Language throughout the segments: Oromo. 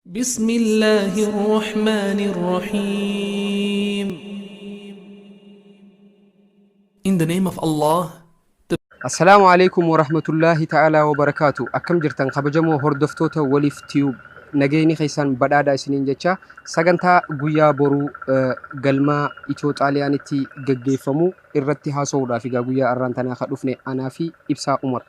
بسم الله الرحمن الرحيم. In the name of Allah. السلام عليكم ورحمة الله تعالى وبركاته. أكم جرتان خبجمو هردفتوتا وليف تيوب نجيني خيسان بدادا سنين جتشا سجنتا غويا برو قلما إتوت عليانتي ججيفمو إرتها صورا في غويا أرانتنا خلفني أنا في إبسا عمر.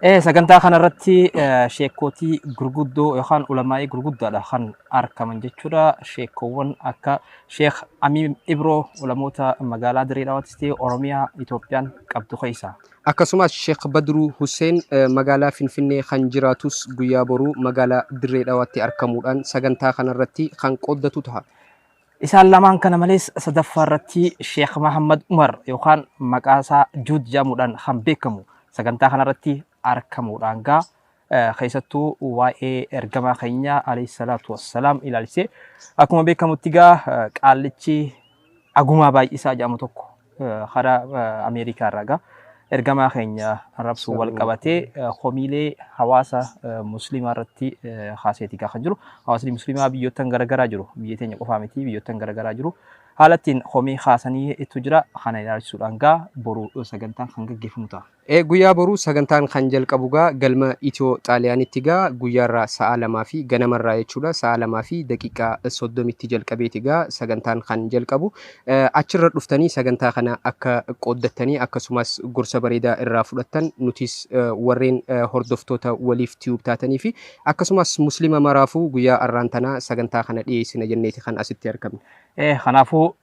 sagantaa kanarratti sheekooti gurguddoo yookaan ulamaa'i gurguddaadha kan argaman jechuudha. Sheekowwan akka Sheekh Amiin Ibroo ulamoota magaalaa Dirree Dhawaatti Oromiyaa Itoophiyaan qabdu keessa. Akkasumas Sheekh Badru Hussein magaalaa Finfinnee kan jiraatus guyyaa boruu magaalaa Dirree Dhawaatti argamuudhaan sagantaa kanarratti kan qoddatu ta'a. Isaan lamaan kana malees sadaffaarratti Sheekh Muhammad Umar yookaan maqaasaa Juud jedhamuudhaan kan beekamu sagantaa kanarratti argamuudhaan keessattuu waa'ee ergamaa keenya alayhi salaatu wassalaam ilaalchisee akkuma beekamutti qaallichi agumaa baay'isaa jedhamu tokko karaa Ameerikaa irraa ergamaa keenya arrabsuu wal qabatee homiilee hawaasa musliimaa irratti haaseetii kan jiru. Hawaasni musliimaa biyyoottan garaagaraa jiru. Biyya teenya qofaa miti biyyoottan garaagaraa jiru. Haalattiin homii haasanii itti jira. Kana ilaalchisuudhaan boruu sagantaan kan gaggeeffamu ta'a. Guyyaa boruu sagantaan kan jalqabu galma Itiyoo Xaaliyaanitti guyyaarraa sa'a 2 fi ganamarraa jechuudha. Sa'a 2 fi daqiiqaa 30tti jalqabeeti sagantaan kan jalqabu. Achirra dhuftanii sagantaa kana akka qooddattanii akkasumas gorsa bareedaa irraa fudhattan nutis warreen hordoftoota waliif tiyuub taatanii fi akkasumas muslima maraafuu guyyaa arraantanaa sagantaa kana dhiyeessina jenneeti kan asitti argamne. Kanaafuu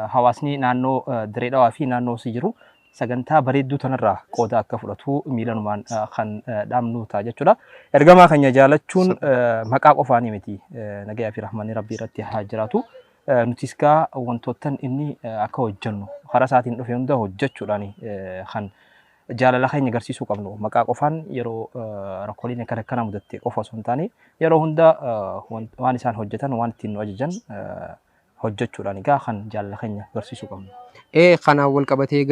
hawaasni naannoo Dirree Dhawaa fi naannoo si jiru sagantaa bareedduu tanarraa qooda akka fudhatu miilanumaan kan dhaamnu ta'a jechuudha. Ergamaa keenya jaalachuun maqaa qofaanii miti. Nagayaa fi rahmanni rabbii irratti haa jiraatu. Nutis wantoottan inni akka hojjennu karaa isaatiin dhufe hunda hojjechuudhaan kan jaalala keenya agarsiisuu qabnu. Maqaa qofaan yeroo rakkooleen akkana mudatte qofa osoo hin taane yeroo hunda waan isaan hojjetan waan ittiin nu ajajan hojjechuudhaan kan jaalala keenya agarsiisuu qabnu. Kanaan wal qabatee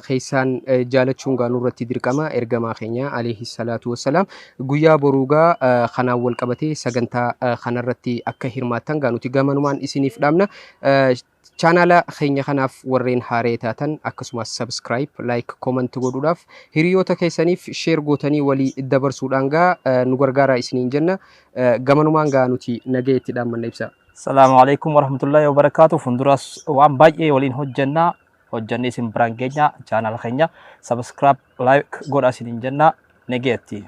keessaan jaalachuun nurratti dirqama ergamaa keenya alayhi salaatu wassalaam guyyaa boruu kanaan wal qabatee sagantaa kanarratti akka hirmaattan nuti gamanumaan isiniif dhaamna. Chaanala keenya kanaaf warreen haaree taatan akkasumas subscribe, like, comment godhuudhaaf hiriyoota keessaniif share gootanii walii dabarsuudhaan nu gargaaraa isiniin jenna. Gamanumaan nuti nagayeetti dhaammanna ibsa. Assalamu alaikum warahmatullahi wabarakatuh. Funduras waan baay'ee waliin hojjannee isin biraan geenya channel keenya subscribe like godhaa isiniin jenna. Nageetti.